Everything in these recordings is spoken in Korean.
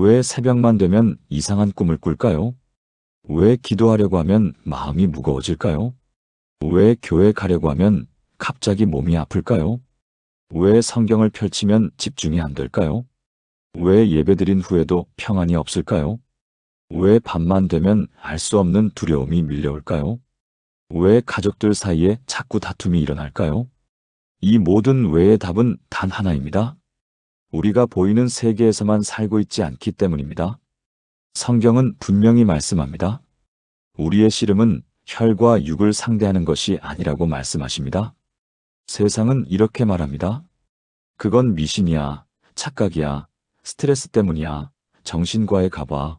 왜 새벽만 되면 이상한 꿈을 꿀까요? 왜 기도하려고 하면 마음이 무거워질까요? 왜 교회 가려고 하면 갑자기 몸이 아플까요? 왜 성경을 펼치면 집중이 안 될까요? 왜 예배드린 후에도 평안이 없을까요? 왜 밤만 되면 알 수 없는 두려움이 밀려올까요? 왜 가족들 사이에 자꾸 다툼이 일어날까요? 이 모든 왜의 답은 단 하나입니다. 우리가 보이는 세계에서만 살고 있지 않기 때문입니다. 성경은 분명히 말씀합니다. 우리의 씨름은 혈과 육을 상대하는 것이 아니라고 말씀하십니다. 세상은 이렇게 말합니다. 그건 미신이야, 착각이야, 스트레스 때문이야, 정신과에 가봐.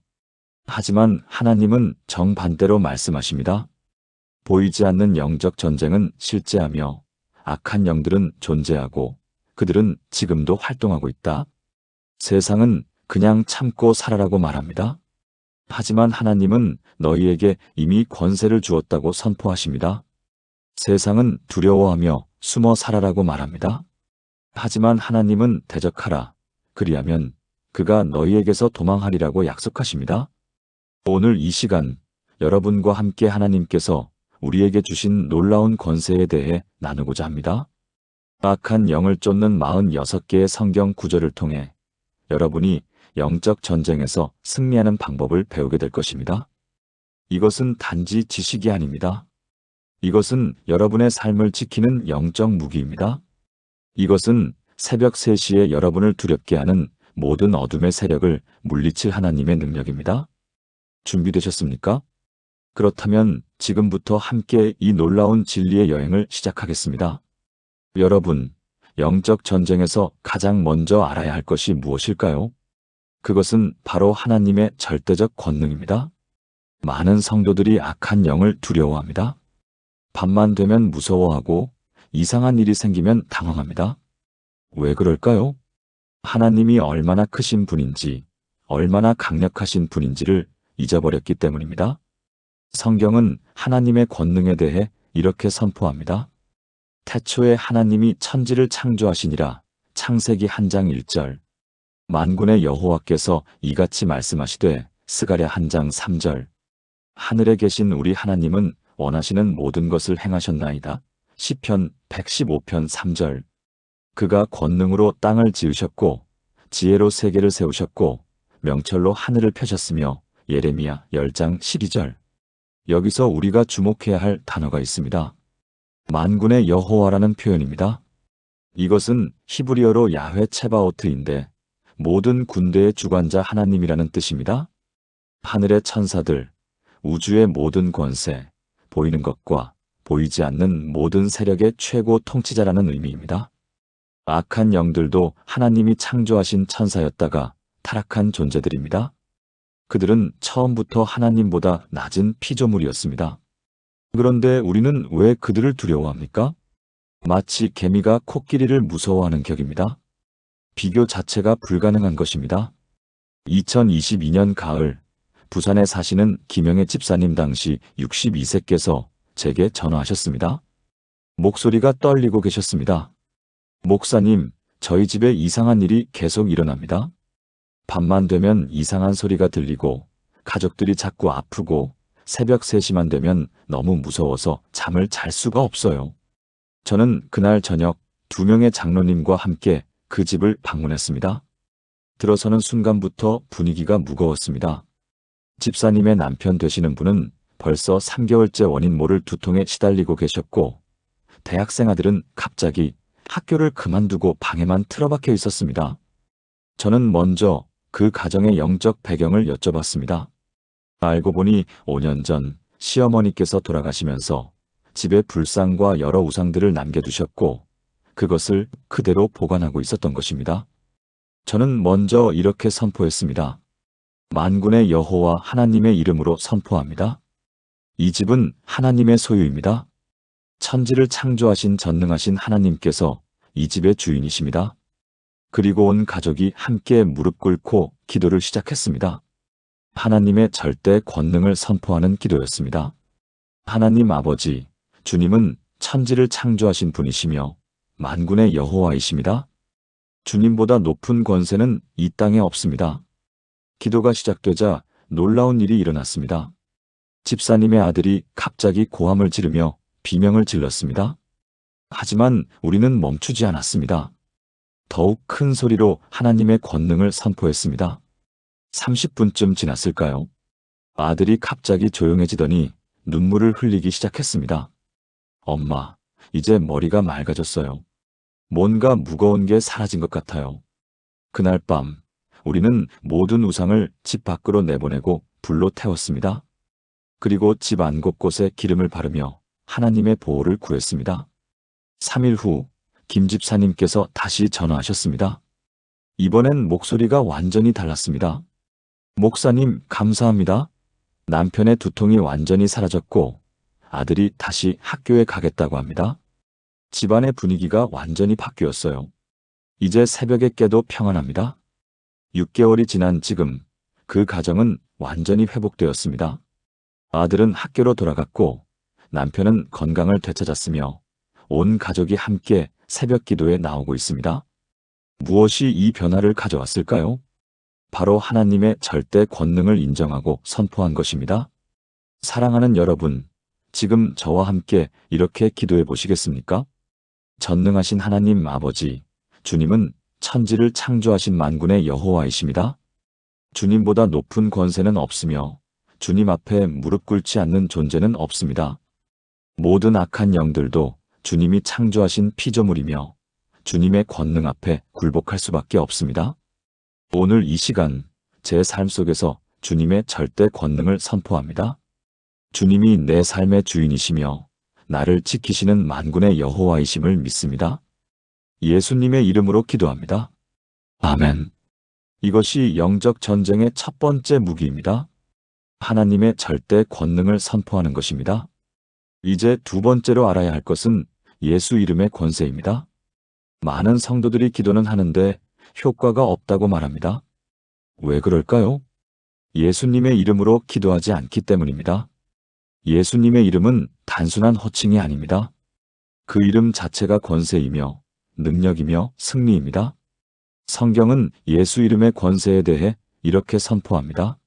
하지만 하나님은 정반대로 말씀하십니다. 보이지 않는 영적 전쟁은 실제하며 악한 영들은 존재하고 그들은 지금도 활동하고 있다. 세상은 그냥 참고 살아라고 말합니다. 하지만 하나님은 너희에게 이미 권세를 주었다고 선포하십니다. 세상은 두려워하며 숨어 살아라고 말합니다. 하지만 하나님은 대적하라. 그리하면 그가 너희에게서 도망하리라고 약속하십니다. 오늘 이 시간 여러분과 함께 하나님께서 우리에게 주신 놀라운 권세에 대해 나누고자 합니다. 악한 영을 쫓는 46개의 성경 구절을 통해 여러분이 영적 전쟁에서 승리하는 방법을 배우게 될 것입니다. 이것은 단지 지식이 아닙니다. 이것은 여러분의 삶을 지키는 영적 무기입니다. 이것은 새벽 3시에 여러분을 두렵게 하는 모든 어둠의 세력을 물리칠 하나님의 능력입니다. 준비되셨습니까? 그렇다면 지금부터 함께 이 놀라운 진리의 여행을 시작하겠습니다. 여러분, 영적 전쟁에서 가장 먼저 알아야 할 것이 무엇일까요? 그것은 바로 하나님의 절대적 권능입니다. 많은 성도들이 악한 영을 두려워합니다. 밤만 되면 무서워하고 이상한 일이 생기면 당황합니다. 왜 그럴까요? 하나님이 얼마나 크신 분인지, 얼마나 강력하신 분인지를 잊어버렸기 때문입니다. 성경은 하나님의 권능에 대해 이렇게 선포합니다. 태초에 하나님이 천지를 창조하시니라. 창세기 1장 1절. 만군의 여호와께서 이같이 말씀하시되 스가랴 1장 3절. 하늘에 계신 우리 하나님은 원하시는 모든 것을 행하셨나이다. 시편 115편 3절. 그가 권능으로 땅을 지으셨고 지혜로 세계를 세우셨고 명철로 하늘을 펴셨으며 예레미야 10장 12절. 여기서 우리가 주목해야 할 단어가 있습니다. 만군의 여호와라는 표현입니다. 이것은 히브리어로 야훼 체바오트인데 모든 군대의 주관자 하나님이라는 뜻입니다. 하늘의 천사들, 우주의 모든 권세, 보이는 것과 보이지 않는 모든 세력의 최고 통치자라는 의미입니다. 악한 영들도 하나님이 창조하신 천사였다가 타락한 존재들입니다. 그들은 처음부터 하나님보다 낮은 피조물이었습니다. 그런데 우리는 왜 그들을 두려워합니까? 마치 개미가 코끼리를 무서워하는 격입니다. 비교 자체가 불가능한 것입니다. 2022년 가을, 부산에 사시는 김영애 집사님 당시 62세께서 제게 전화하셨습니다. 목소리가 떨리고 계셨습니다. 목사님, 저희 집에 이상한 일이 계속 일어납니다. 밤만 되면 이상한 소리가 들리고 가족들이 자꾸 아프고 새벽 3시만 되면 너무 무서워서 잠을 잘 수가 없어요. 저는 그날 저녁 2명의 장로님과 함께 그 집을 방문했습니다. 들어서는 순간부터 분위기가 무거웠습니다. 집사님의 남편 되시는 분은 벌써 3개월째 원인 모를 두통에 시달리고 계셨고 대학생 아들은 갑자기 학교를 그만두고 방에만 틀어박혀 있었습니다. 저는 먼저 그 가정의 영적 배경을 여쭤봤습니다. 알고 보니 5년 전 시어머니께서 돌아가시면서 집에 불상과 여러 우상들을 남겨두셨고 그것을 그대로 보관하고 있었던 것입니다. 저는 먼저 이렇게 선포했습니다. 만군의 여호와 하나님의 이름으로 선포합니다. 이 집은 하나님의 소유입니다. 천지를 창조하신 전능하신 하나님께서 이 집의 주인이십니다. 그리고 온 가족이 함께 무릎 꿇고 기도를 시작했습니다. 하나님의 절대 권능을 선포하는 기도였습니다. 하나님 아버지, 주님은 천지를 창조하신 분이시며 만군의 여호와이십니다. 주님보다 높은 권세는 이 땅에 없습니다. 기도가 시작되자 놀라운 일이 일어났습니다. 집사님의 아들이 갑자기 고함을 지르며 비명을 질렀습니다. 하지만 우리는 멈추지 않았습니다. 더욱 큰 소리로 하나님의 권능을 선포했습니다. 30분쯤 지났을까요? 아들이 갑자기 조용해지더니 눈물을 흘리기 시작했습니다. 엄마, 이제 머리가 맑아졌어요. 뭔가 무거운 게 사라진 것 같아요. 그날 밤, 우리는 모든 우상을 집 밖으로 내보내고 불로 태웠습니다. 그리고 집 안 곳곳에 기름을 바르며 하나님의 보호를 구했습니다. 3일 후, 김 집사님께서 다시 전화하셨습니다. 이번엔 목소리가 완전히 달랐습니다. 목사님, 감사합니다. 남편의 두통이 완전히 사라졌고 아들이 다시 학교에 가겠다고 합니다. 집안의 분위기가 완전히 바뀌었어요. 이제 새벽에 깨도 평안합니다. 6개월이 지난 지금 그 가정은 완전히 회복되었습니다. 아들은 학교로 돌아갔고 남편은 건강을 되찾았으며 온 가족이 함께 새벽 기도에 나오고 있습니다. 무엇이 이 변화를 가져왔을까요? 바로 하나님의 절대 권능을 인정하고 선포한 것입니다. 사랑하는 여러분, 지금 저와 함께 이렇게 기도해 보시겠습니까? 전능하신 하나님 아버지, 주님은 천지를 창조하신 만군의 여호와이십니다. 주님보다 높은 권세는 없으며 주님 앞에 무릎 꿇지 않는 존재는 없습니다. 모든 악한 영들도 주님이 창조하신 피조물이며 주님의 권능 앞에 굴복할 수밖에 없습니다. 오늘 이 시간 제 삶 속에서 주님의 절대 권능을 선포합니다. 주님이 내 삶의 주인이시며 나를 지키시는 만군의 여호와이심을 믿습니다. 예수님의 이름으로 기도합니다. 아멘. 이것이 영적 전쟁의 첫 번째 무기입니다. 하나님의 절대 권능을 선포하는 것입니다. 이제 두 번째로 알아야 할 것은 예수 이름의 권세입니다. 많은 성도들이 기도는 하는데 효과가 없다고 말합니다. 왜 그럴까요? 예수님의 이름으로 기도하지 않기 때문입니다. 예수님의 이름은 단순한 호칭이 아닙니다. 그 이름 자체가 권세이며 능력이며 승리입니다. 성경은 예수 이름의 권세에 대해 이렇게 선포합니다.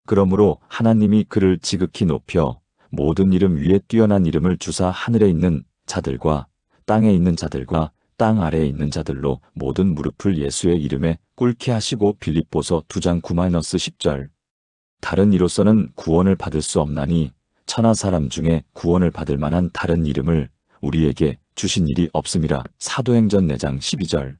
그러므로 하나님이 그를 지극히 높여 모든 이름 위에 뛰어난 이름을 주사 하늘에 있는 자들과 땅에 있는 자들과 땅 아래에 있는 자들로 모든 무릎을 예수의 이름에 꿇게 하시고. 빌립보서 2장 9-10절. 다른 이로서는 구원을 받을 수 없나니 천하 사람 중에 구원을 받을 만한 다른 이름을 우리에게 주신 일이 없음이라. 사도행전 4장 12절.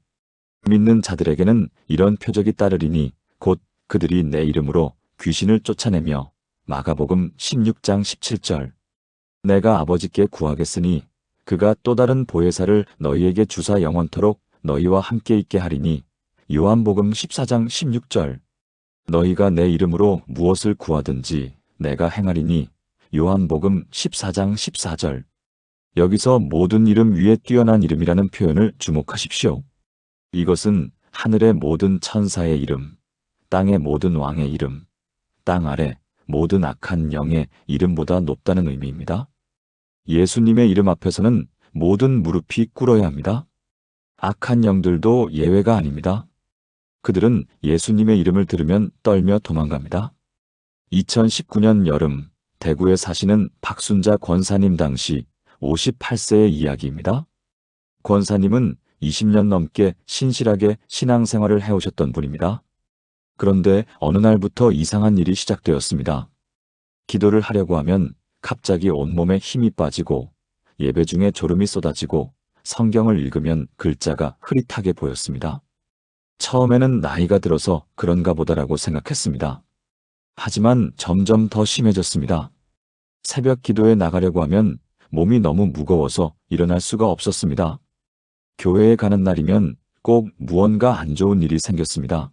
믿는 자들에게는 이런 표적이 따르리니 곧 그들이 내 이름으로 귀신을 쫓아내며. 마가복음 16장 17절. 내가 아버지께 구하겠으니 그가 또 다른 보혜사를 너희에게 주사 영원토록 너희와 함께 있게 하리니. 요한복음 14장 16절. 너희가 내 이름으로 무엇을 구하든지 내가 행하리니. 요한복음 14장 14절. 여기서 모든 이름 위에 뛰어난 이름이라는 표현을 주목하십시오. 이것은 하늘의 모든 천사의 이름, 땅의 모든 왕의 이름, 땅 아래 모든 악한 영의 이름보다 높다는 의미입니다. 예수님의 이름 앞에서는 모든 무릎이 꿇어야 합니다. 악한 영들도 예외가 아닙니다. 그들은 예수님의 이름을 들으면 떨며 도망갑니다. 2019년 여름 대구에 사시는 박순자 권사님 당시 58세의 이야기입니다. 권사님은 20년 넘게 신실하게 신앙생활을 해오셨던 분입니다. 그런데 어느 날부터 이상한 일이 시작되었습니다. 기도를 하려고 하면 갑자기 온몸에 힘이 빠지고 예배 중에 졸음이 쏟아지고 성경을 읽으면 글자가 흐릿하게 보였습니다. 처음에는 나이가 들어서 그런가 보다라고 생각했습니다. 하지만 점점 더 심해졌습니다. 새벽 기도에 나가려고 하면 몸이 너무 무거워서 일어날 수가 없었습니다. 교회에 가는 날이면 꼭 무언가 안 좋은 일이 생겼습니다.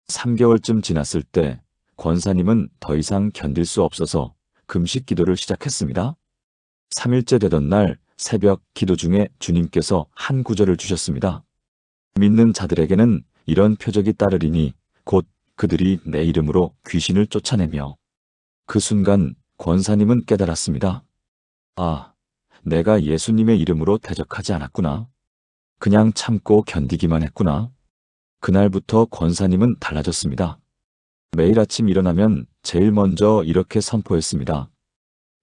3개월쯤 지났을 때 권사님은 더 이상 견딜 수 없어서 금식 기도를 시작했습니다. 3일째 되던 날 새벽 기도 중에 주님께서 한 구절을 주셨습니다. 믿는 자들에게는 이런 표적이 따르리니 곧 그들이 내 이름으로 귀신을 쫓아내며. 그 순간 권사님은 깨달았습니다. 아, 내가 예수님의 이름으로 대적하지 않았구나. 그냥 참고 견디기만 했구나. 그날부터 권사님은 달라졌습니다. 매일 아침 일어나면 제일 먼저 이렇게 선포했습니다.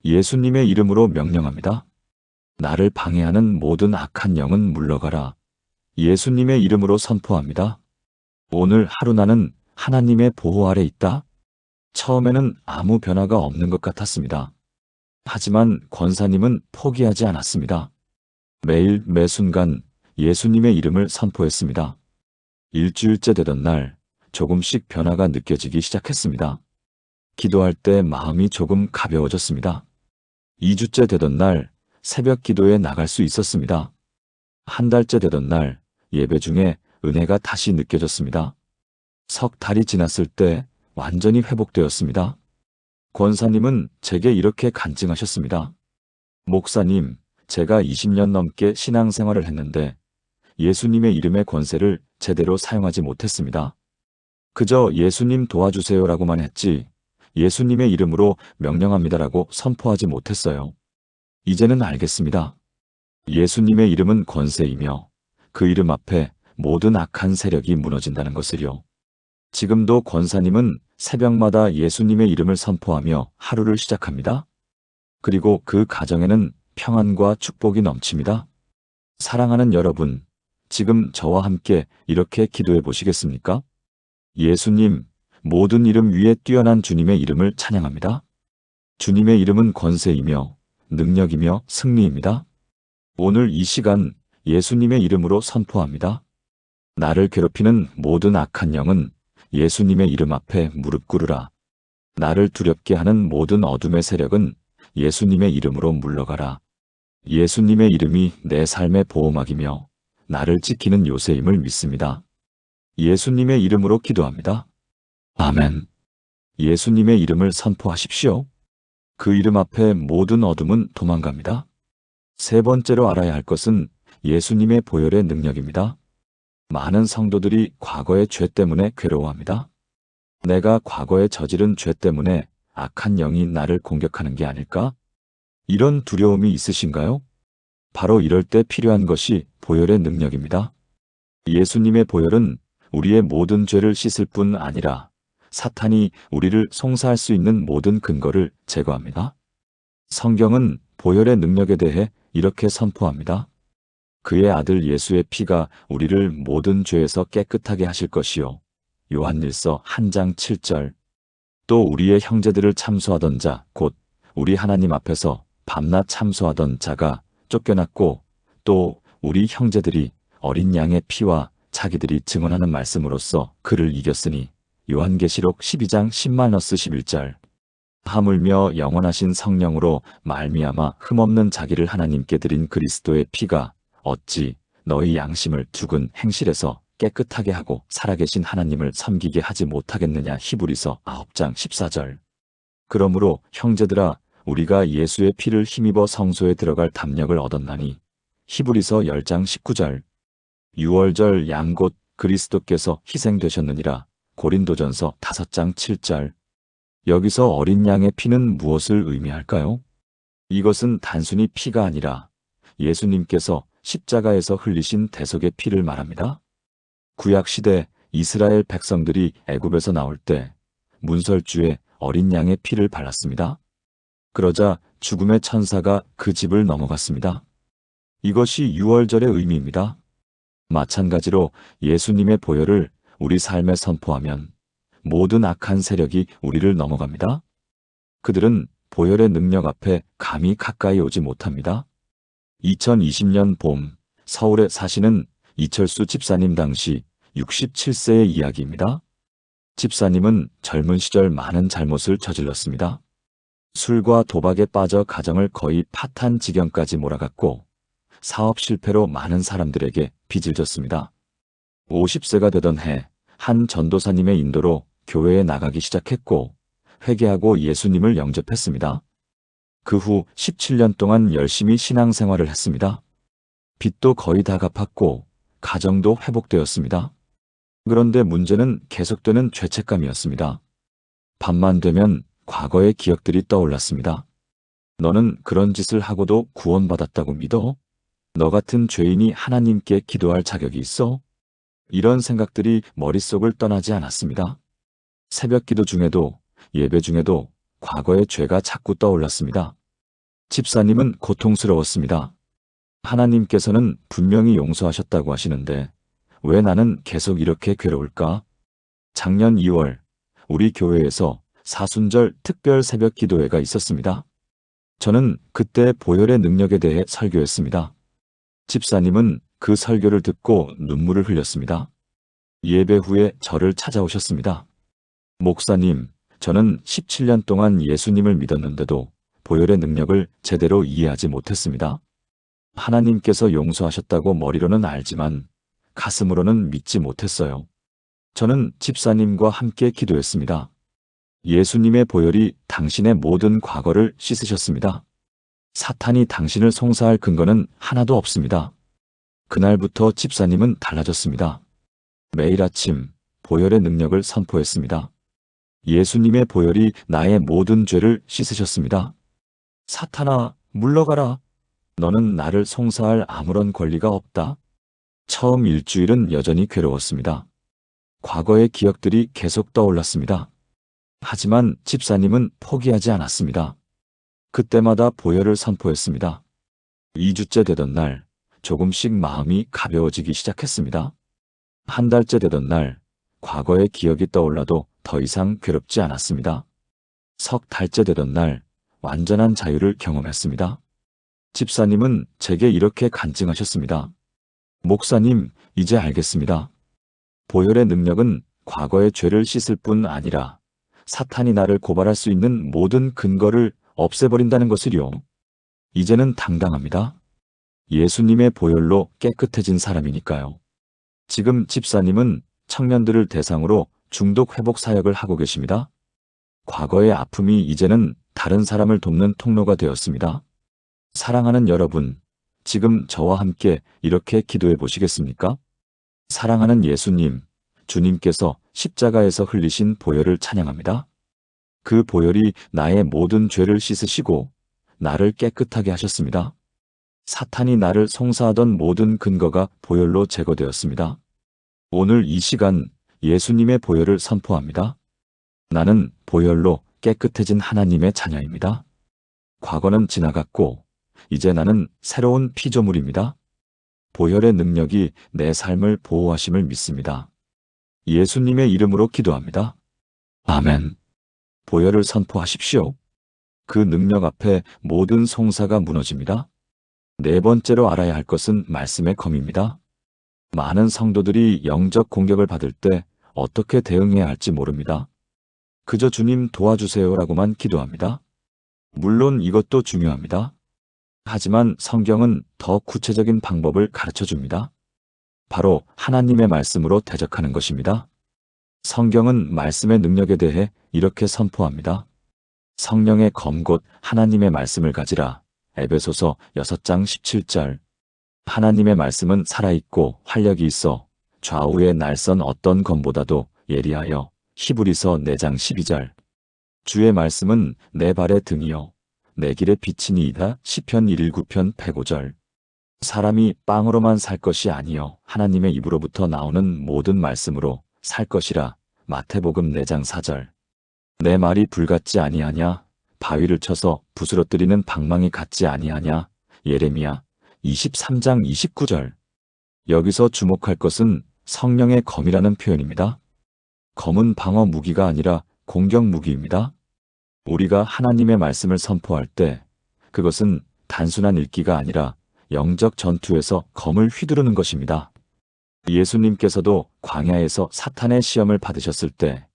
예수님의 이름으로 명령합니다. 나를 방해하는 모든 악한 영은 물러가라. 예수님의 이름으로 선포합니다. 오늘 하루 나는 하나님의 보호 아래 있다. 처음에는 아무 변화가 없는 것 같았습니다. 하지만 권사님은 포기하지 않았습니다. 매일 매 순간 예수님의 이름을 선포했습니다. 일주일째 되던 날 조금씩 변화가 느껴지기 시작했습니다. 기도할 때 마음이 조금 가벼워졌습니다. 2주째 되던 날 새벽 기도에 나갈 수 있었습니다. 한 달째 되던 날 예배 중에 은혜가 다시 느껴졌습니다. 석 달이 지났을 때 완전히 회복되었습니다. 권사님은 제게 이렇게 간증하셨습니다. 목사님, 제가 20년 넘게 신앙생활을 했는데 예수님의 이름의 권세를 제대로 사용하지 못했습니다. 그저 예수님 도와주세요라고만 했지 예수님의 이름으로 명령합니다라고 선포하지 못했어요. 이제는 알겠습니다. 예수님의 이름은 권세이며 그 이름 앞에 모든 악한 세력이 무너진다는 것을요. 지금도 권사님은 새벽마다 예수님의 이름을 선포하며 하루를 시작합니다. 그리고 그 가정에는 평안과 축복이 넘칩니다. 사랑하는 여러분, 지금 저와 함께 이렇게 기도해 보시겠습니까? 예수님, 모든 이름 위에 뛰어난 주님의 이름을 찬양합니다. 주님의 이름은 권세이며 능력이며 승리입니다. 오늘 이 시간 예수님의 이름으로 선포합니다. 나를 괴롭히는 모든 악한 영은 예수님의 이름 앞에 무릎 꿇으라. 나를 두렵게 하는 모든 어둠의 세력은 예수님의 이름으로 물러가라. 예수님의 이름이 내 삶의 보호막이며 나를 지키는 요새임을 믿습니다. 예수님의 이름으로 기도합니다. 아멘. 예수님의 이름을 선포하십시오. 그 이름 앞에 모든 어둠은 도망갑니다. 세 번째로 알아야 할 것은 예수님의 보혈의 능력입니다. 많은 성도들이 과거의 죄 때문에 괴로워합니다. 내가 과거에 저지른 죄 때문에 악한 영이 나를 공격하는 게 아닐까? 이런 두려움이 있으신가요? 바로 이럴 때 필요한 것이 보혈의 능력입니다. 예수님의 보혈은 우리의 모든 죄를 씻을 뿐 아니라 사탄이 우리를 송사할 수 있는 모든 근거를 제거합니다. 성경은 보혈의 능력에 대해 이렇게 선포합니다. 그의 아들 예수의 피가 우리를 모든 죄에서 깨끗하게 하실 것이요. 요한일서 1장 7절. 또 우리의 형제들을 참소하던 자, 곧 우리 하나님 앞에서 밤낮 참소하던 자가 쫓겨났고 또 우리 형제들이 어린 양의 피와 자기들이 증언하는 말씀으로써 그를 이겼으니 요한계시록 12장 10-11절. 하물며 영원하신 성령으로 말미암아 흠없는 자기를 하나님께 드린 그리스도의 피가 어찌 너희 양심을 죽은 행실에서 깨끗하게 하고 살아계신 하나님을 섬기게 하지 못하겠느냐. 히브리서 9장 14절. 그러므로 형제들아, 우리가 예수의 피를 힘입어 성소에 들어갈 담력을 얻었나니. 히브리서 10장 19절. 유월절 양 곧 그리스도께서 희생되셨느니라. 고린도전서 5장 7절. 여기서 어린 양의 피는 무엇을 의미할까요? 이것은 단순히 피가 아니라 예수님께서 십자가에서 흘리신 대속의 피를 말합니다. 구약시대 이스라엘 백성들이 애굽에서 나올 때 문설주에 어린 양의 피를 발랐습니다. 그러자 죽음의 천사가 그 집을 넘어갔습니다. 이것이 유월절의 의미입니다. 마찬가지로 예수님의 보혈을 우리 삶에 선포하면 모든 악한 세력이 우리를 넘어갑니다. 그들은 보혈의 능력 앞에 감히 가까이 오지 못합니다. 2020년 봄 서울에 사시는 이철수 집사님 당시 67세의 이야기입니다. 집사님은 젊은 시절 많은 잘못을 저질렀습니다. 술과 도박에 빠져 가정을 거의 파탄 지경까지 몰아갔고 사업 실패로 많은 사람들에게 빚을 졌습니다. 50세가 되던 해 한 전도사님의 인도로 교회에 나가기 시작했고 회개하고 예수님을 영접했습니다. 그 후 17년 동안 열심히 신앙생활을 했습니다. 빚도 거의 다 갚았고 가정도 회복되었습니다. 그런데 문제는 계속되는 죄책감이었습니다. 밤만 되면 과거의 기억들이 떠올랐습니다. 너는 그런 짓을 하고도 구원받았다고 믿어? 너 같은 죄인이 하나님께 기도할 자격이 있어? 이런 생각들이 머릿속을 떠나지 않았습니다. 새벽 기도 중에도, 예배 중에도 과거의 죄가 자꾸 떠올랐습니다. 집사님은 고통스러웠습니다. 하나님께서는 분명히 용서하셨다고 하시는데 왜 나는 계속 이렇게 괴로울까? 작년 2월 우리 교회에서 사순절 특별 새벽 기도회가 있었습니다. 저는 그때 보혈의 능력에 대해 설교했습니다. 집사님은 그 설교를 듣고 눈물을 흘렸습니다. 예배 후에 저를 찾아오셨습니다. 목사님, 저는 17년 동안 예수님을 믿었는데도 보혈의 능력을 제대로 이해하지 못했습니다. 하나님께서 용서하셨다고 머리로는 알지만 가슴으로는 믿지 못했어요. 저는 집사님과 함께 기도했습니다. 예수님의 보혈이 당신의 모든 과거를 씻으셨습니다. 사탄이 당신을 송사할 근거는 하나도 없습니다. 그날부터 집사님은 달라졌습니다. 매일 아침 보혈의 능력을 선포했습니다. 예수님의 보혈이 나의 모든 죄를 씻으셨습니다. 사탄아, 물러가라. 너는 나를 송사할 아무런 권리가 없다. 처음 일주일은 여전히 괴로웠습니다. 과거의 기억들이 계속 떠올랐습니다. 하지만 집사님은 포기하지 않았습니다. 그때마다 보혈을 선포했습니다. 2주째 되던 날 조금씩 마음이 가벼워지기 시작했습니다. 한 달째 되던 날 과거의 기억이 떠올라도 더 이상 괴롭지 않았습니다. 석 달째 되던 날 완전한 자유를 경험했습니다. 집사님은 제게 이렇게 간증하셨습니다. 목사님, 이제 알겠습니다. 보혈의 능력은 과거의 죄를 씻을 뿐 아니라 사탄이 나를 고발할 수 있는 모든 근거를 없애버린다는 것을요. 이제는 당당합니다. 예수님의 보혈로 깨끗해진 사람이니까요. 지금 집사님은 청년들을 대상으로 중독 회복 사역을 하고 계십니다. 과거의 아픔이 이제는 다른 사람을 돕는 통로가 되었습니다. 사랑하는 여러분, 지금 저와 함께 이렇게 기도해 보시겠습니까? 사랑하는 예수님, 주님께서 십자가에서 흘리신 보혈을 찬양합니다. 그 보혈이 나의 모든 죄를 씻으시고 나를 깨끗하게 하셨습니다. 사탄이 나를 송사하던 모든 근거가 보혈로 제거되었습니다. 오늘 이 시간 예수님의 보혈을 선포합니다. 나는 보혈로 깨끗해진 하나님의 자녀입니다. 과거는 지나갔고 이제 나는 새로운 피조물입니다. 보혈의 능력이 내 삶을 보호하심을 믿습니다. 예수님의 이름으로 기도합니다. 아멘. 보혈을 선포하십시오. 그 능력 앞에 모든 송사가 무너집니다. 네 번째로 알아야 할 것은 말씀의 검입니다. 많은 성도들이 영적 공격을 받을 때 어떻게 대응해야 할지 모릅니다. 그저 주님 도와주세요라고만 기도합니다. 물론 이것도 중요합니다. 하지만 성경은 더 구체적인 방법을 가르쳐 줍니다. 바로 하나님의 말씀으로 대적하는 것입니다. 성경은 말씀의 능력에 대해 이렇게 선포합니다. 성령의 검 곧 하나님의 말씀을 가지라. 에베소서 6장 17절. 하나님의 말씀은 살아있고 활력이 있어 좌우의 날선 어떤 검보다도 예리하여. 히브리서 4장 12절. 주의 말씀은 내 발의 등이요 내 길의 빛이니이다. 시편 119편 105절. 사람이 빵으로만 살 것이 아니요 하나님의 입으로부터 나오는 모든 말씀으로 살 것이라. 마태복음 4장 4절. 내 말이 불같지 아니하냐 바위를 쳐서 부스러뜨리는 방망이 같지 아니하냐. 예레미야 23장 29절. 여기서 주목할 것은 성령의 검이라는 표현입니다. 검은 방어 무기가 아니라 공격 무기입니다. 우리가 하나님의 말씀을 선포할 때 그것은 단순한 읽기가 아니라 영적 전투에서 검을 휘두르는 것입니다. 예수님께서도 광야에서 사탄의 시험을 받으셨을 때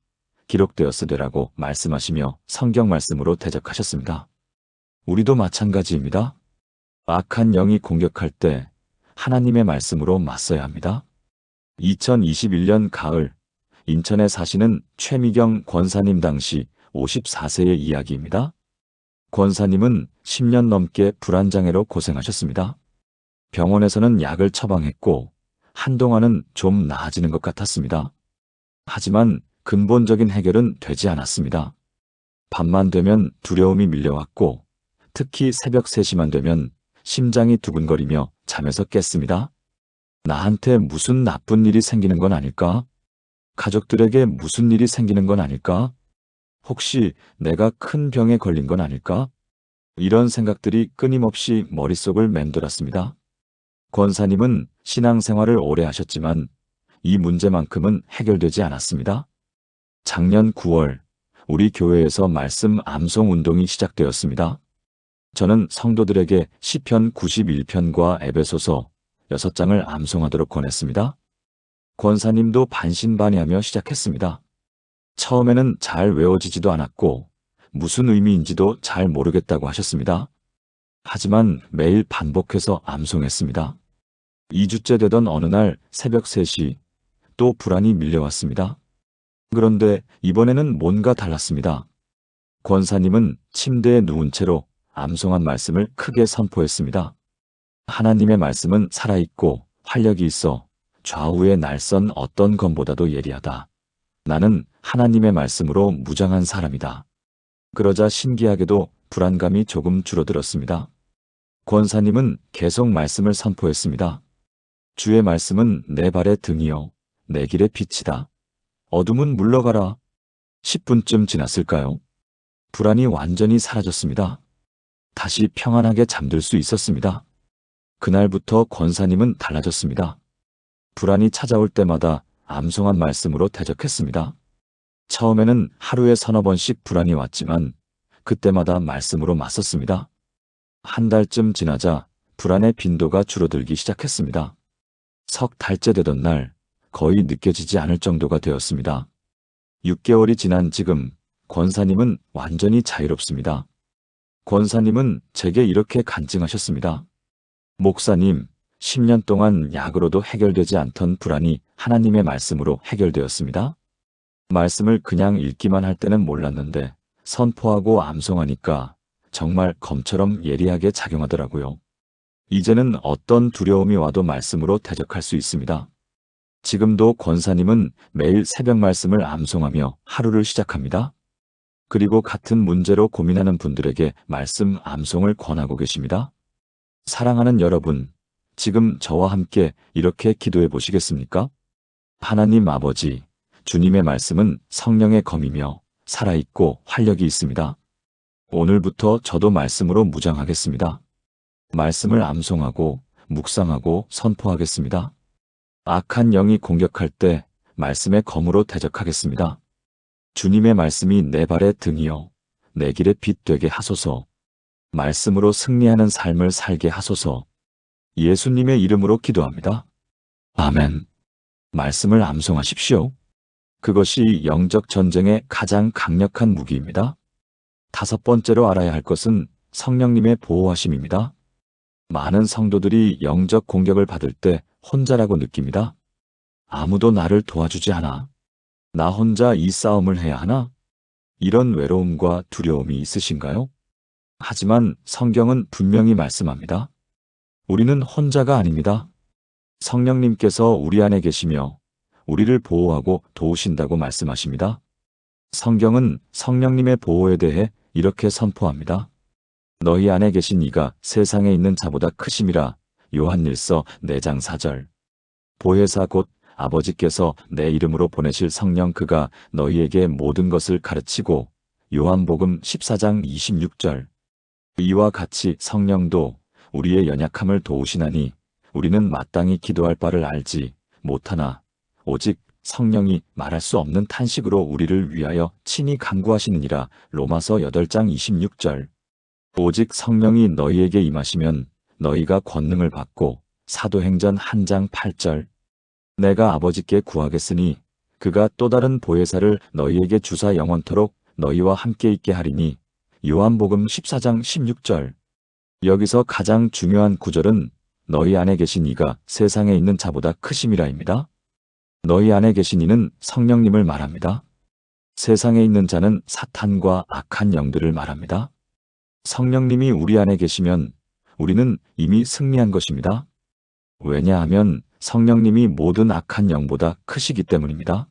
기록되었으되라고 말씀하시며 성경 말씀으로 대적하셨습니다. 우리도 마찬가지입니다. 악한 영이 공격할 때 하나님의 말씀으로 맞서야 합니다. 2021년 가을 인천에 사시는 최미경 권사님 당시 54세의 이야기입니다. 권사님은 10년 넘게 불안장애로 고생하셨습니다. 병원에서는 약을 처방했고 한동안은 좀 나아지는 것 같았습니다. 하지만 근본적인 해결은 되지 않았습니다. 밤만 되면 두려움이 밀려왔고 특히 새벽 3시만 되면 심장이 두근거리며 잠에서 깼습니다. 나한테 무슨 나쁜 일이 생기는 건 아닐까? 가족들에게 무슨 일이 생기는 건 아닐까? 혹시 내가 큰 병에 걸린 건 아닐까? 이런 생각들이 끊임없이 머릿속을 맴돌았습니다. 권사님은 신앙생활을 오래 하셨지만 이 문제만큼은 해결되지 않았습니다. 작년 9월 우리 교회에서 말씀 암송 운동이 시작되었습니다. 저는 성도들에게 시편 91편과 에베소서 6장을 암송하도록 권했습니다. 권사님도 반신반의하며 시작했습니다. 처음에는 잘 외워지지도 않았고 무슨 의미인지도 잘 모르겠다고 하셨습니다. 하지만 매일 반복해서 암송했습니다. 2주째 되던 어느 날 새벽 3시 또 불안이 밀려왔습니다. 그런데 이번에는 뭔가 달랐습니다. 권사님은 침대에 누운 채로 암송한 말씀을 크게 선포했습니다. 하나님의 말씀은 살아있고 활력이 있어 좌우의 날선 어떤 검보다도 예리하다. 나는 하나님의 말씀으로 무장한 사람이다. 그러자 신기하게도 불안감이 조금 줄어들었습니다. 권사님은 계속 말씀을 선포했습니다. 주의 말씀은 내 발의 등이요 내 길의 빛이다. 어둠은 물러가라. 10분쯤 지났을까요? 불안이 완전히 사라졌습니다. 다시 평안하게 잠들 수 있었습니다. 그날부터 권사님은 달라졌습니다. 불안이 찾아올 때마다 암송한 말씀으로 대적했습니다. 처음에는 하루에 3~4번씩 불안이 왔지만 그때마다 말씀으로 맞섰습니다. 한 달쯤 지나자 불안의 빈도가 줄어들기 시작했습니다. 석 달째 되던 날 거의 느껴지지 않을 정도가 되었습니다. 6개월이 지난 지금 권사님은 완전히 자유롭습니다. 권사님은 제게 이렇게 간증하셨습니다. 목사님, 10년 동안 약으로도 해결되지 않던 불안이 하나님의 말씀으로 해결되었습니다. 말씀을 그냥 읽기만 할 때는 몰랐는데 선포하고 암송하니까 정말 검처럼 예리하게 작용하더라고요. 이제는 어떤 두려움이 와도 말씀으로 대적할 수 있습니다. 지금도 권사님은 매일 새벽 말씀을 암송하며 하루를 시작합니다. 그리고 같은 문제로 고민하는 분들에게 말씀 암송을 권하고 계십니다. 사랑하는 여러분, 지금 저와 함께 이렇게 기도해 보시겠습니까? 하나님 아버지, 주님의 말씀은 성령의 검이며 살아있고 활력이 있습니다. 오늘부터 저도 말씀으로 무장하겠습니다. 말씀을 암송하고 묵상하고 선포하겠습니다. 악한 영이 공격할 때 말씀의 검으로 대적하겠습니다. 주님의 말씀이 내 발의 등이요 내 길의 빛 되게 하소서. 말씀으로 승리하는 삶을 살게 하소서. 예수님의 이름으로 기도합니다. 아멘. 말씀을 암송하십시오. 그것이 영적 전쟁의 가장 강력한 무기입니다. 5번째로 알아야 할 것은 성령님의 보호하심입니다. 많은 성도들이 영적 공격을 받을 때 혼자라고 느낍니다. 아무도 나를 도와주지 않아. 나 혼자 이 싸움을 해야 하나? 이런 외로움과 두려움이 있으신가요? 하지만 성경은 분명히 말씀합니다. 우리는 혼자가 아닙니다. 성령님께서 우리 안에 계시며 우리를 보호하고 도우신다고 말씀하십니다. 성경은 성령님의 보호에 대해 이렇게 선포합니다. 너희 안에 계신 이가 세상에 있는 자보다 크심이라. 요한일서 4장 4절. 보혜사 곧 아버지께서 내 이름으로 보내실 성령 그가 너희에게 모든 것을 가르치고. 요한복음 14장 26절. 이와 같이 성령도 우리의 연약함을 도우시나니 우리는 마땅히 기도할 바를 알지 못하나 오직 성령이 말할 수 없는 탄식으로 우리를 위하여 친히 간구하시느니라. 로마서 8장 26절. 오직 성령이 너희에게 임하시면 너희가 권능을 받고. 사도행전 1장 8절. 내가 아버지께 구하겠으니 그가 또 다른 보혜사를 너희에게 주사 영원토록 너희와 함께 있게 하리니. 요한복음 14장 16절. 여기서 가장 중요한 구절은 너희 안에 계신 이가 세상에 있는 자보다 크심이라입니다. 너희 안에 계신 이는 성령님을 말합니다. 세상에 있는 자는 사탄과 악한 영들을 말합니다. 성령님이 우리 안에 계시면 우리는 이미 승리한 것입니다. 왜냐하면 성령님이 모든 악한 영보다 크시기 때문입니다.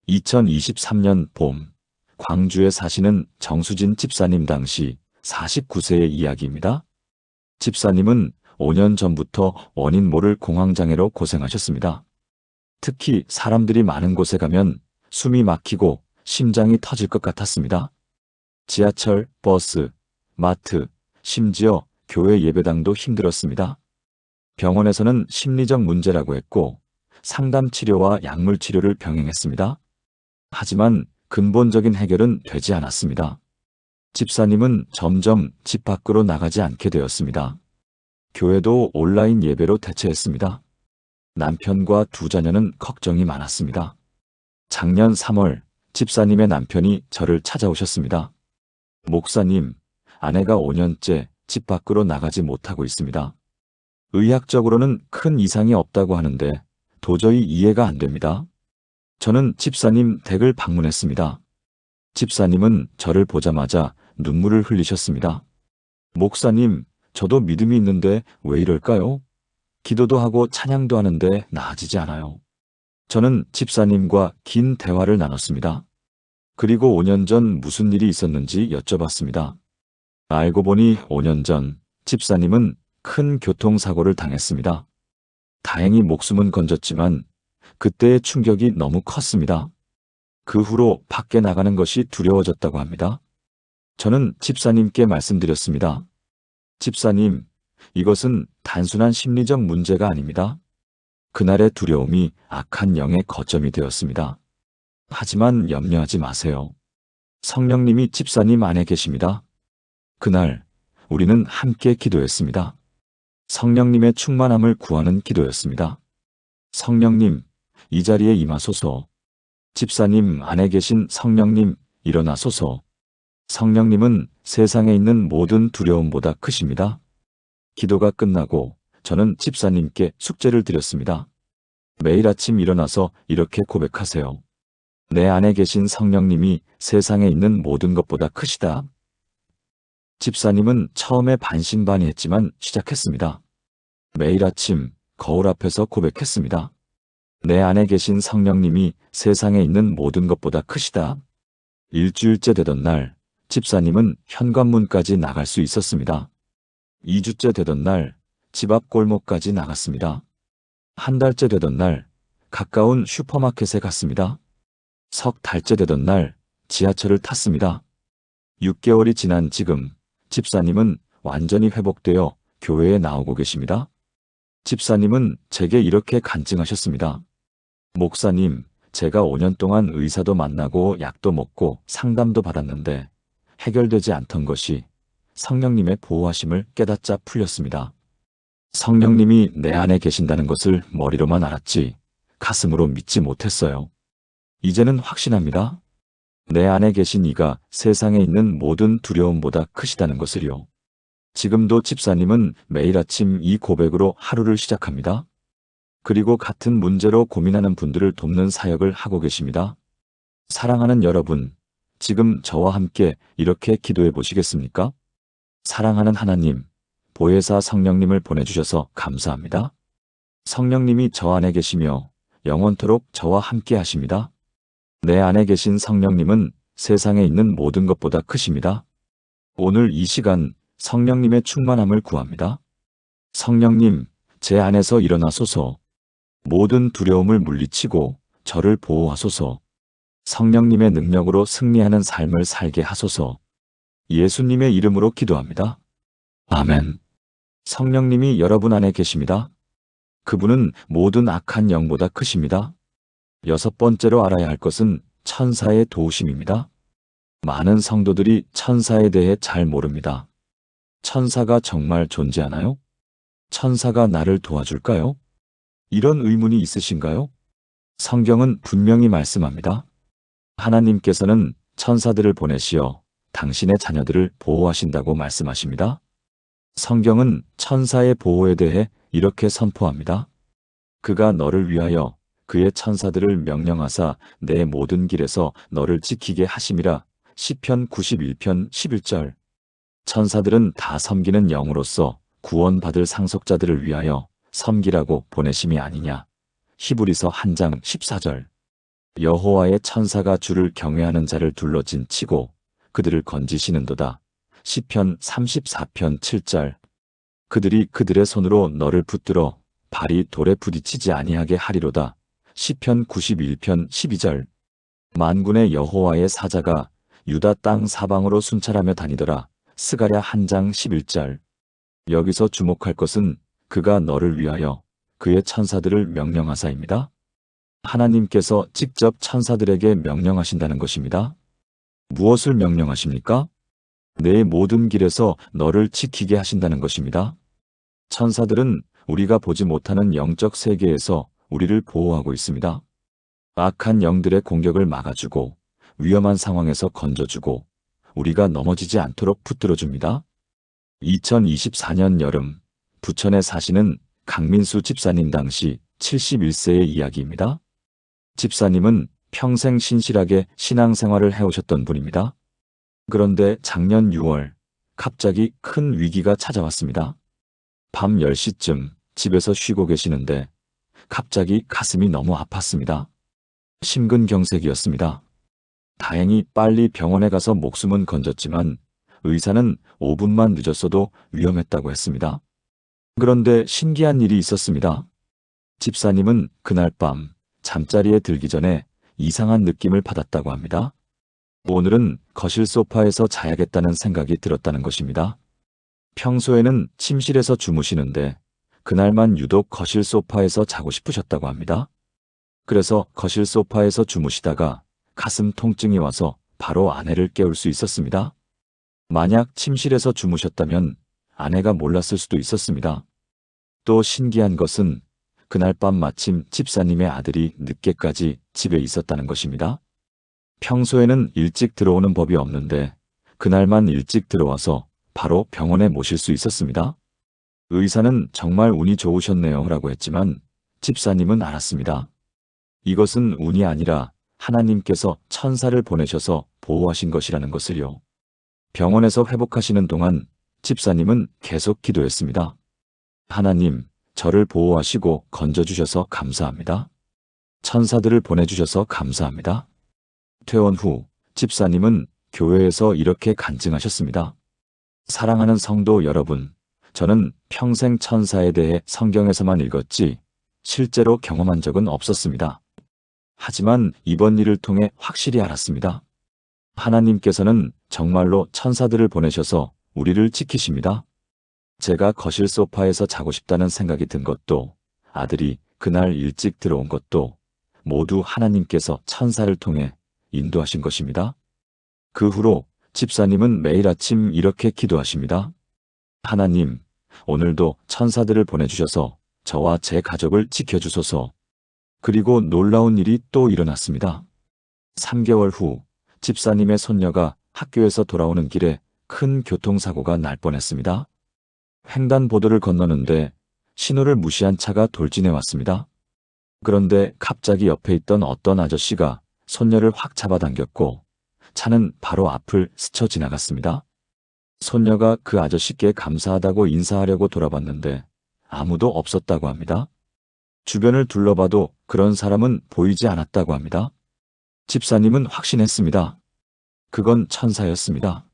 2023년 봄, 광주에 사시는 정수진 집사님 당시 49세의 이야기입니다. 집사님은 5년 전부터 원인 모를 공황장애로 고생하셨습니다. 특히 사람들이 많은 곳에 가면 숨이 막히고 심장이 터질 것 같았습니다. 지하철, 버스, 마트, 심지어 교회 예배당도 힘들었습니다. 병원에서는 심리적 문제라고 했고 상담 치료와 약물 치료를 병행했습니다. 하지만 근본적인 해결은 되지 않았습니다. 집사님은 점점 집 밖으로 나가지 않게 되었습니다. 교회도 온라인 예배로 대체했습니다. 남편과 두 자녀는 걱정이 많았습니다. 작년 3월 집사님의 남편이 저를 찾아오셨습니다. 목사님, 아내가 5년째 집 밖으로 나가지 못하고 있습니다. 의학적으로는 큰 이상이 없다고 하는데 도저히 이해가 안 됩니다. 저는 집사님 댁을 방문했습니다. 집사님은 저를 보자마자 눈물을 흘리셨습니다. 목사님, 저도 믿음이 있는데 왜 이럴까요? 기도도 하고 찬양도 하는데 나아지지 않아요. 저는 집사님과 긴 대화를 나눴습니다. 그리고 5년 전 무슨 일이 있었는지 여쭤봤습니다. 알고 보니 5년 전 집사님은 큰 교통사고를 당했습니다. 다행히 목숨은 건졌지만 그때의 충격이 너무 컸습니다. 그 후로 밖에 나가는 것이 두려워졌다고 합니다. 저는 집사님께 말씀드렸습니다. 집사님, 이것은 단순한 심리적 문제가 아닙니다. 그날의 두려움이 악한 영의 거점이 되었습니다. 하지만 염려하지 마세요. 성령님이 집사님 안에 계십니다. 그날 우리는 함께 기도했습니다. 성령님의 충만함을 구하는 기도였습니다. 성령님, 이 자리에 임하소서. 집사님 안에 계신 성령님, 일어나소서. 성령님은 세상에 있는 모든 두려움보다 크십니다. 기도가 끝나고 저는 집사님께 숙제를 드렸습니다. 매일 아침 일어나서 이렇게 고백하세요. 내 안에 계신 성령님이 세상에 있는 모든 것보다 크시다. 집사님은 처음에 반신반의했지만 시작했습니다. 매일 아침 거울 앞에서 고백했습니다. 내 안에 계신 성령님이 세상에 있는 모든 것보다 크시다. 일주일째 되던 날 집사님은 현관문까지 나갈 수 있었습니다. 2주째 되던 날 집 앞 골목까지 나갔습니다. 한 달째 되던 날 가까운 슈퍼마켓에 갔습니다. 석 달째 되던 날 지하철을 탔습니다. 6개월이 지난 지금 집사님은 완전히 회복되어 교회에 나오고 계십니다. 집사님은 제게 이렇게 간증하셨습니다. 목사님, 제가 5년 동안 의사도 만나고 약도 먹고 상담도 받았는데 해결되지 않던 것이 성령님의 보호하심을 깨닫자 풀렸습니다. 성령님이 내 안에 계신다는 것을 머리로만 알았지 가슴으로 믿지 못했어요. 이제는 확신합니다. 내 안에 계신 이가 세상에 있는 모든 두려움보다 크시다는 것을요. 지금도 집사님은 매일 아침 이 고백으로 하루를 시작합니다. 그리고 같은 문제로 고민하는 분들을 돕는 사역을 하고 계십니다. 사랑하는 여러분, 지금 저와 함께 이렇게 기도해 보시겠습니까? 사랑하는 하나님, 보혜사 성령님을 보내주셔서 감사합니다. 성령님이 저 안에 계시며 영원토록 저와 함께 하십니다. 내 안에 계신 성령님은 세상에 있는 모든 것보다 크십니다. 오늘 이 시간 성령님의 충만함을 구합니다. 성령님, 제 안에서 일어나소서. 모든 두려움을 물리치고 저를 보호하소서. 성령님의 능력으로 승리하는 삶을 살게 하소서. 예수님의 이름으로 기도합니다. 아멘. 성령님이 여러분 안에 계십니다. 그분은 모든 악한 영보다 크십니다. 6번째로 알아야 할 것은 천사의 도우심입니다. 많은 성도들이 천사에 대해 잘 모릅니다. 천사가 정말 존재하나요? 천사가 나를 도와줄까요? 이런 의문이 있으신가요? 성경은 분명히 말씀합니다. 하나님께서는 천사들을 보내시어 당신의 자녀들을 보호하신다고 말씀하십니다. 성경은 천사의 보호에 대해 이렇게 선포합니다. 그가 너를 위하여 그의 천사들을 명령하사 내 모든 길에서 너를 지키게 하심이라. 시편 91편 11절. 천사들은 다 섬기는 영으로서 구원받을 상속자들을 위하여 섬기라고 보내심이 아니냐. 히브리서 1장 14절. 여호와의 천사가 주를 경외하는 자를 둘러진 치고 그들을 건지시는도다. 시편 34편 7절. 그들이 그들의 손으로 너를 붙들어 발이 돌에 부딪히지 아니하게 하리로다. 시편 91편 12절. 만군의 여호와의 사자가 유다 땅 사방으로 순찰하며 다니더라. 스가랴 1장 11절. 여기서 주목할 것은 그가 너를 위하여 그의 천사들을 명령하사입니다. 하나님께서 직접 천사들에게 명령하신다는 것입니다. 무엇을 명령하십니까? 내 모든 길에서 너를 지키게 하신다는 것입니다. 천사들은 우리가 보지 못하는 영적 세계에서 우리를 보호하고 있습니다. 악한 영들의 공격을 막아주고 위험한 상황에서 건져주고 우리가 넘어지지 않도록 붙들어줍니다. 2024년 여름 부천에 사시는 강민수 집사님 당시 71세의 이야기입니다. 집사님은 평생 신실하게 신앙생활을 해오셨던 분입니다. 그런데 작년 6월 갑자기 큰 위기가 찾아왔습니다. 밤 10시쯤 집에서 쉬고 계시는데 갑자기 가슴이 너무 아팠습니다. 심근경색이었습니다. 다행히 빨리 병원에 가서 목숨은 건졌지만 의사는 5분만 늦었어도 위험했다고 했습니다. 그런데 신기한 일이 있었습니다. 집사님은 그날 밤 잠자리에 들기 전에 이상한 느낌을 받았다고 합니다. 오늘은 거실 소파에서 자야겠다는 생각이 들었다는 것입니다. 평소에는 침실에서 주무시는데 그날만 유독 거실 소파에서 자고 싶으셨다고 합니다. 그래서 거실 소파에서 주무시다가 가슴 통증이 와서 바로 아내를 깨울 수 있었습니다. 만약 침실에서 주무셨다면 아내가 몰랐을 수도 있었습니다. 또 신기한 것은 그날 밤 마침 집사님의 아들이 늦게까지 집에 있었다는 것입니다. 평소에는 일찍 들어오는 법이 없는데 그날만 일찍 들어와서 바로 병원에 모실 수 있었습니다. 의사는 정말 운이 좋으셨네요 라고 했지만 집사님은 알았습니다. 이것은 운이 아니라 하나님께서 천사를 보내셔서 보호하신 것이라는 것을요. 병원에서 회복하시는 동안 집사님은 계속 기도했습니다. 하나님, 저를 보호하시고 건져주셔서 감사합니다. 천사들을 보내주셔서 감사합니다. 퇴원 후 집사님은 교회에서 이렇게 간증하셨습니다. 사랑하는 성도 여러분, 저는 평생 천사에 대해 성경에서만 읽었지 실제로 경험한 적은 없었습니다. 하지만 이번 일을 통해 확실히 알았습니다. 하나님께서는 정말로 천사들을 보내셔서 우리를 지키십니다. 제가 거실 소파에서 자고 싶다는 생각이 든 것도, 아들이 그날 일찍 들어온 것도 모두 하나님께서 천사를 통해 인도하신 것입니다. 그 후로 집사님은 매일 아침 이렇게 기도하십니다. 하나님, 오늘도 천사들을 보내주셔서 저와 제 가족을 지켜주소서. 그리고 놀라운 일이 또 일어났습니다. 3개월 후 집사님의 손녀가 학교에서 돌아오는 길에 큰 교통사고가 날 뻔했습니다. 횡단보도를 건너는데 신호를 무시한 차가 돌진해 왔습니다. 그런데 갑자기 옆에 있던 어떤 아저씨가 손녀를 확 잡아당겼고 차는 바로 앞을 스쳐 지나갔습니다. 손녀가 그 아저씨께 감사하다고 인사하려고 돌아봤는데 아무도 없었다고 합니다. 주변을 둘러봐도 그런 사람은 보이지 않았다고 합니다. 집사님은 확신했습니다. 그건 천사였습니다.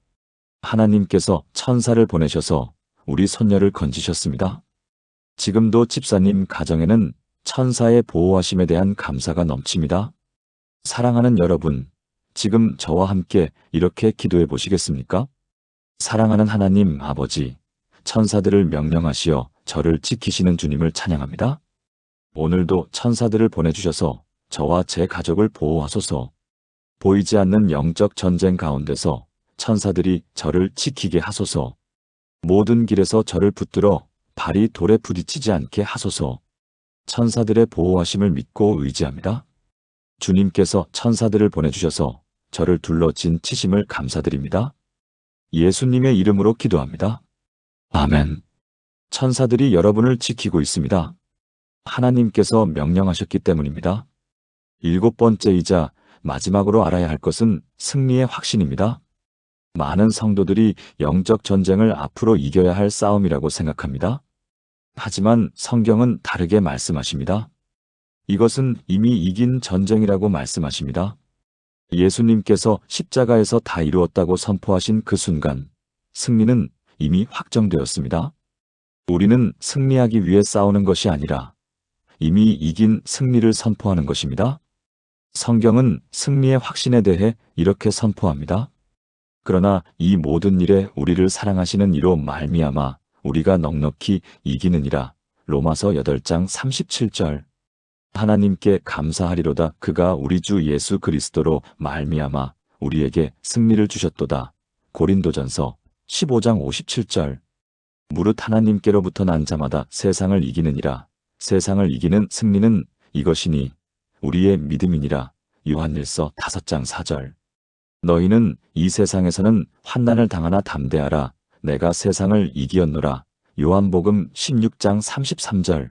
하나님께서 천사를 보내셔서 우리 손녀를 건지셨습니다. 지금도 집사님 가정에는 천사의 보호하심에 대한 감사가 넘칩니다. 사랑하는 여러분, 지금 저와 함께 이렇게 기도해 보시겠습니까? 사랑하는 하나님 아버지, 천사들을 명령하시어 저를 지키시는 주님을 찬양합니다. 오늘도 천사들을 보내주셔서 저와 제 가족을 보호하소서. 보이지 않는 영적 전쟁 가운데서 천사들이 저를 지키게 하소서. 모든 길에서 저를 붙들어 발이 돌에 부딪히지 않게 하소서. 천사들의 보호하심을 믿고 의지합니다. 주님께서 천사들을 보내주셔서 저를 둘러진 치심을 감사드립니다. 예수님의 이름으로 기도합니다. 아멘. 천사들이 여러분을 지키고 있습니다. 하나님께서 명령하셨기 때문입니다. 7번째이자 마지막으로 알아야 할 것은 승리의 확신입니다. 많은 성도들이 영적 전쟁을 앞으로 이겨야 할 싸움이라고 생각합니다. 하지만 성경은 다르게 말씀하십니다. 이것은 이미 이긴 전쟁이라고 말씀하십니다. 예수님께서 십자가에서 다 이루었다고 선포하신 그 순간 승리는 이미 확정되었습니다. 우리는 승리하기 위해 싸우는 것이 아니라 이미 이긴 승리를 선포하는 것입니다. 성경은 승리의 확신에 대해 이렇게 선포합니다. 그러나 이 모든 일에 우리를 사랑하시는 이로 말미암아 우리가 넉넉히 이기느니라. 로마서 8장 37절. 하나님께 감사하리로다. 그가 우리 주 예수 그리스도로 말미암아 우리에게 승리를 주셨도다. 고린도전서 15장 57절. 무릇 하나님께로부터 난 자마다 세상을 이기느니라. 세상을 이기는 승리는 이것이니 우리의 믿음이니라. 요한일서 5장 4절. 너희는 이 세상에서는 환난을 당하나 담대하라. 내가 세상을 이기었노라. 요한복음 16장 33절.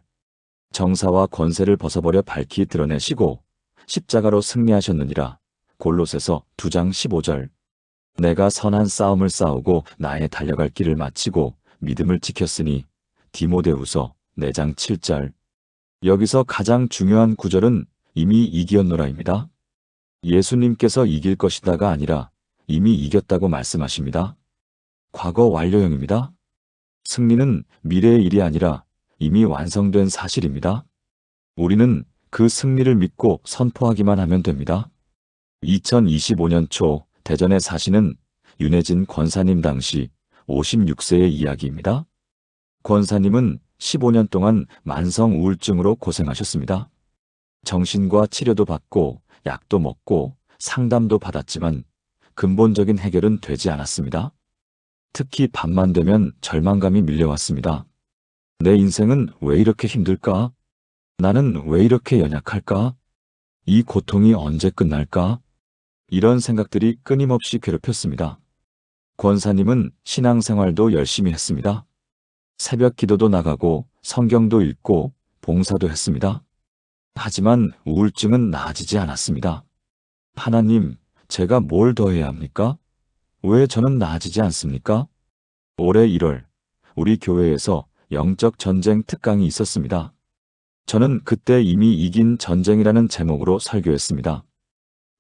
정사와 권세를 벗어버려 밝히 드러내시고 십자가로 승리하셨느니라. 골로새서 2장 15절. 내가 선한 싸움을 싸우고 나의 달려갈 길을 마치고 믿음을 지켰으니. 디모데후서 4장 7절. 여기서 가장 중요한 구절은 이미 이기었노라입니다. 예수님께서 이길 것이다가 아니라 이미 이겼다고 말씀하십니다. 과거 완료형입니다. 승리는 미래의 일이 아니라 이미 완성된 사실입니다. 우리는 그 승리를 믿고 선포하기만 하면 됩니다. 2025년 초 대전에 사시는 윤혜진 권사님 당시 56세의 이야기입니다. 권사님은 15년 동안 만성 우울증으로 고생하셨습니다. 정신과 치료도 받고 약도 먹고 상담도 받았지만 근본적인 해결은 되지 않았습니다. 특히 밤만 되면 절망감이 밀려왔습니다. 내 인생은 왜 이렇게 힘들까? 나는 왜 이렇게 연약할까? 이 고통이 언제 끝날까? 이런 생각들이 끊임없이 괴롭혔습니다. 권사님은 신앙생활도 열심히 했습니다. 새벽 기도도 나가고 성경도 읽고 봉사도 했습니다. 하지만 우울증은 나아지지 않았습니다. 하나님, 제가 뭘 더 해야 합니까? 왜 저는 나아지지 않습니까? 올해 1월, 우리 교회에서 영적 전쟁 특강이 있었습니다. 저는 그때 이미 이긴 전쟁이라는 제목으로 설교했습니다.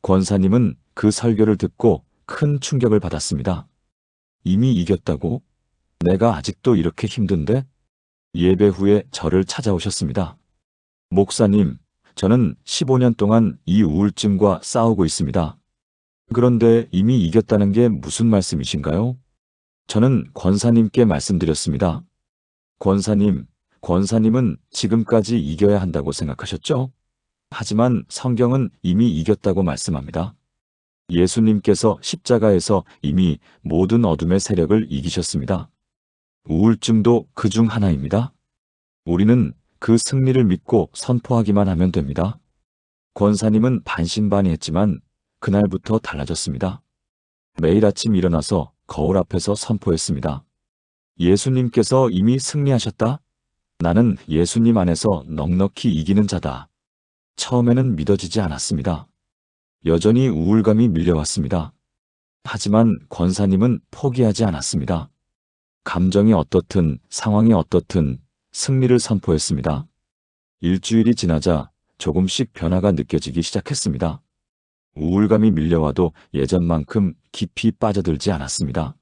권사님은 그 설교를 듣고 큰 충격을 받았습니다. 이미 이겼다고? 내가 아직도 이렇게 힘든데? 예배 후에 저를 찾아오셨습니다. 목사님, 저는 15년 동안 이 우울증과 싸우고 있습니다. 그런데 이미 이겼다는 게 무슨 말씀이신가요? 저는 권사님께 말씀드렸습니다. 권사님은 지금까지 이겨야 한다고 생각하셨죠? 하지만 성경은 이미 이겼다고 말씀합니다. 예수님께서 십자가에서 이미 모든 어둠의 세력을 이기셨습니다. 우울증도 그 중 하나입니다. 우리는 그 승리를 믿고 선포하기만 하면 됩니다. 권사님은 반신반의했지만 그날부터 달라졌습니다. 매일 아침 일어나서 거울 앞에서 선포했습니다. 예수님께서 이미 승리하셨다. 나는 예수님 안에서 넉넉히 이기는 자다. 처음에는 믿어지지 않았습니다. 여전히 우울감이 밀려왔습니다. 하지만 권사님은 포기하지 않았습니다. 감정이 어떻든 상황이 어떻든 승리를 선포했습니다. 일주일이 지나자 조금씩 변화가 느껴지기 시작했습니다. 우울감이 밀려와도 예전만큼 깊이 빠져들지 않았습니다.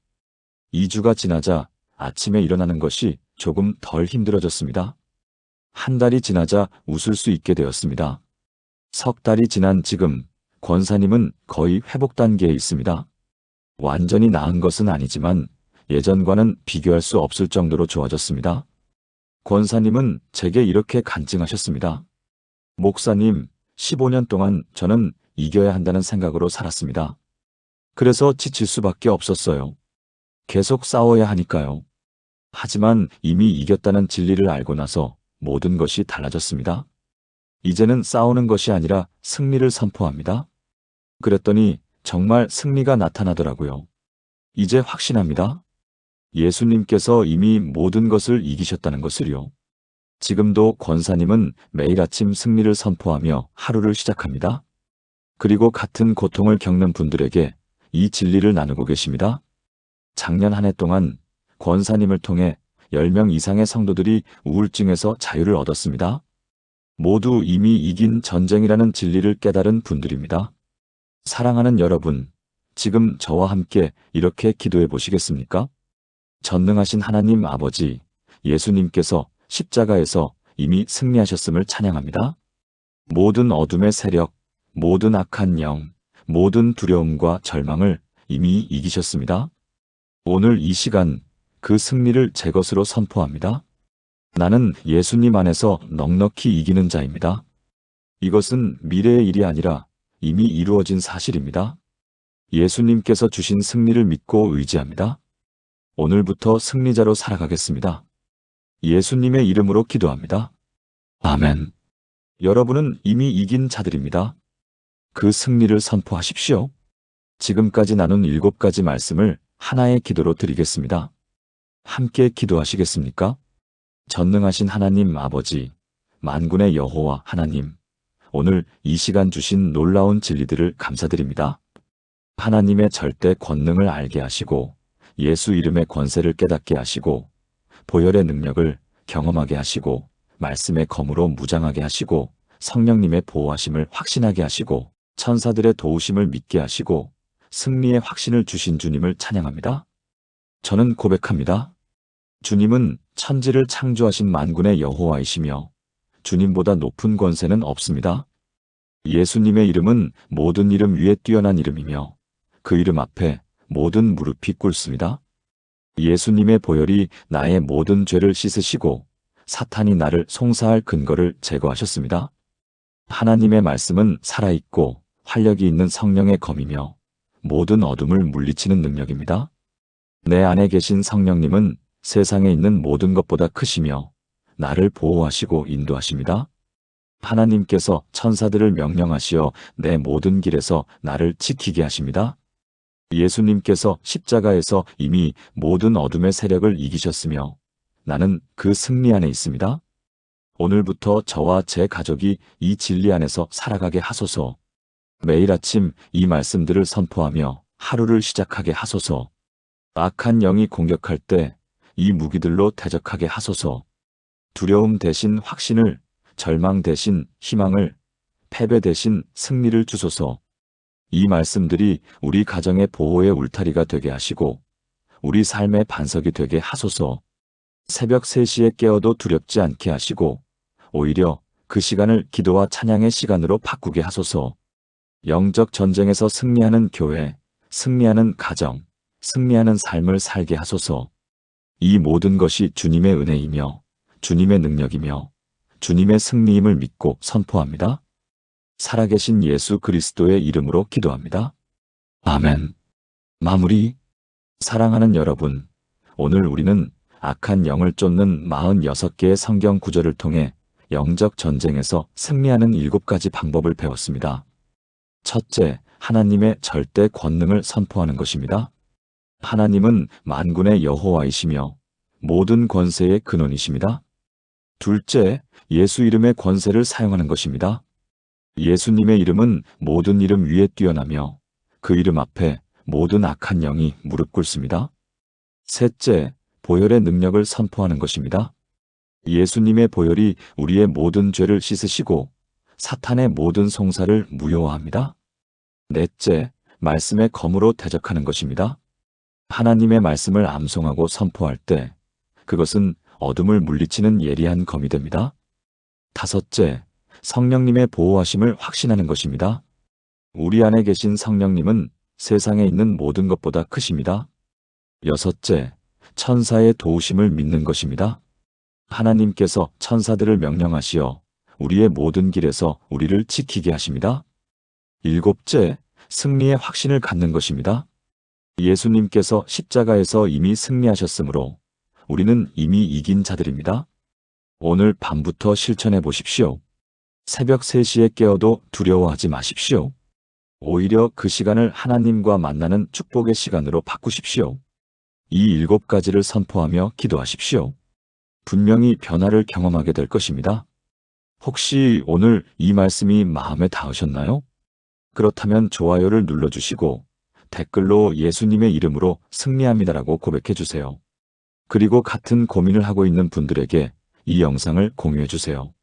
2주가 지나자 아침에 일어나는 것이 조금 덜 힘들어졌습니다. 한 달이 지나자 웃을 수 있게 되었습니다. 석 달이 지난 지금 권사님은 거의 회복 단계에 있습니다. 완전히 나은 것은 아니지만 예전과는 비교할 수 없을 정도로 좋아졌습니다. 권사님은 제게 이렇게 간증하셨습니다. 목사님, 15년 동안 저는 이겨야 한다는 생각으로 살았습니다. 그래서 지칠 수밖에 없었어요. 계속 싸워야 하니까요. 하지만 이미 이겼다는 진리를 알고 나서 모든 것이 달라졌습니다. 이제는 싸우는 것이 아니라 승리를 선포합니다. 그랬더니 정말 승리가 나타나더라고요. 이제 확신합니다. 예수님께서 이미 모든 것을 이기셨다는 것을요. 지금도 권사님은 매일 아침 승리를 선포하며 하루를 시작합니다. 그리고 같은 고통을 겪는 분들에게 이 진리를 나누고 계십니다. 작년 한 해 동안 권사님을 통해 10명 이상의 성도들이 우울증에서 자유를 얻었습니다. 모두 이미 이긴 전쟁이라는 진리를 깨달은 분들입니다. 사랑하는 여러분, 지금 저와 함께 이렇게 기도해 보시겠습니까? 전능하신 하나님 아버지, 예수님께서 십자가에서 이미 승리하셨음을 찬양합니다. 모든 어둠의 세력, 모든 악한 영, 모든 두려움과 절망을 이미 이기셨습니다. 오늘 이 시간 그 승리를 제 것으로 선포합니다. 나는 예수님 안에서 넉넉히 이기는 자입니다. 이것은 미래의 일이 아니라 이미 이루어진 사실입니다. 예수님께서 주신 승리를 믿고 의지합니다. 오늘부터 승리자로 살아가겠습니다. 예수님의 이름으로 기도합니다. 아멘. 여러분은 이미 이긴 자들입니다. 그 승리를 선포하십시오. 지금까지 나눈 7가지 말씀을 하나의 기도로 드리겠습니다. 함께 기도하시겠습니까? 전능하신 하나님 아버지, 만군의 여호와 하나님, 오늘 이 시간 주신 놀라운 진리들을 감사드립니다. 하나님의 절대 권능을 알게 하시고 예수 이름의 권세를 깨닫게 하시고 보혈의 능력을 경험하게 하시고 말씀의 검으로 무장하게 하시고 성령님의 보호하심을 확신하게 하시고 천사들의 도우심을 믿게 하시고 승리의 확신을 주신 주님을 찬양합니다. 저는 고백합니다. 주님은 천지를 창조하신 만군의 여호와이시며 주님보다 높은 권세는 없습니다. 예수님의 이름은 모든 이름 위에 뛰어난 이름이며 그 이름 앞에 모든 무릎이 꿇습니다. 예수님의 보혈이 나의 모든 죄를 씻으시고 사탄이 나를 송사할 근거를 제거하셨습니다. 하나님의 말씀은 살아있고 활력이 있는 성령의 검이며 모든 어둠을 물리치는 능력입니다. 내 안에 계신 성령님은 세상에 있는 모든 것보다 크시며 나를 보호하시고 인도하십니다. 하나님께서 천사들을 명령하시어 내 모든 길에서 나를 지키게 하십니다. 예수님께서 십자가에서 이미 모든 어둠의 세력을 이기셨으며 나는 그 승리 안에 있습니다. 오늘부터 저와 제 가족이 이 진리 안에서 살아가게 하소서. 매일 아침 이 말씀들을 선포하며 하루를 시작하게 하소서. 악한 영이 공격할 때 이 무기들로 대적하게 하소서. 두려움 대신 확신을, 절망 대신 희망을, 패배 대신 승리를 주소서. 이 말씀들이 우리 가정의 보호의 울타리가 되게 하시고 우리 삶의 반석이 되게 하소서. 새벽 3시에 깨어도 두렵지 않게 하시고 오히려 그 시간을 기도와 찬양의 시간으로 바꾸게 하소서. 영적 전쟁에서 승리하는 교회, 승리하는 가정, 승리하는 삶을 살게 하소서. 이 모든 것이 주님의 은혜이며 주님의 능력이며 주님의 승리임을 믿고 선포합니다. 살아계신 예수 그리스도의 이름으로 기도합니다. 아멘. 마무리. 사랑하는 여러분, 오늘 우리는 악한 영을 쫓는 46개의 성경 구절을 통해 영적 전쟁에서 승리하는 7가지 방법을 배웠습니다. 첫째, 하나님의 절대 권능을 선포하는 것입니다. 하나님은 만군의 여호와이시며 모든 권세의 근원이십니다. 둘째, 예수 이름의 권세를 사용하는 것입니다. 예수님의 이름은 모든 이름 위에 뛰어나며 그 이름 앞에 모든 악한 영이 무릎 꿇습니다. 셋째, 보혈의 능력을 선포하는 것입니다. 예수님의 보혈이 우리의 모든 죄를 씻으시고 사탄의 모든 송사를 무효화합니다. 넷째, 말씀의 검으로 대적하는 것입니다. 하나님의 말씀을 암송하고 선포할 때 그것은 어둠을 물리치는 예리한 검이 됩니다. 다섯째, 성령님의 보호하심을 확신하는 것입니다. 우리 안에 계신 성령님은 세상에 있는 모든 것보다 크십니다. 여섯째, 천사의 도우심을 믿는 것입니다. 하나님께서 천사들을 명령하시어 우리의 모든 길에서 우리를 지키게 하십니다. 일곱째, 승리의 확신을 갖는 것입니다. 예수님께서 십자가에서 이미 승리하셨으므로 우리는 이미 이긴 자들입니다. 오늘 밤부터 실천해 보십시오. 새벽 3시에 깨어도 두려워하지 마십시오. 오히려 그 시간을 하나님과 만나는 축복의 시간으로 바꾸십시오. 이 7가지를 선포하며 기도하십시오. 분명히 변화를 경험하게 될 것입니다. 혹시 오늘 이 말씀이 마음에 닿으셨나요? 그렇다면 좋아요를 눌러주시고 댓글로 예수님의 이름으로 승리합니다라고 고백해 주세요. 그리고 같은 고민을 하고 있는 분들에게 이 영상을 공유해 주세요.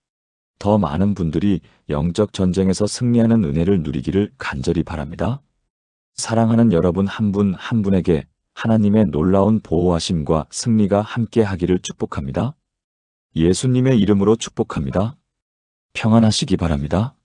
더 많은 분들이 영적 전쟁에서 승리하는 은혜를 누리기를 간절히 바랍니다. 사랑하는 여러분 한 분 한 분에게 하나님의 놀라운 보호하심과 승리가 함께 하기를 축복합니다. 예수님의 이름으로 축복합니다. 평안하시기 바랍니다.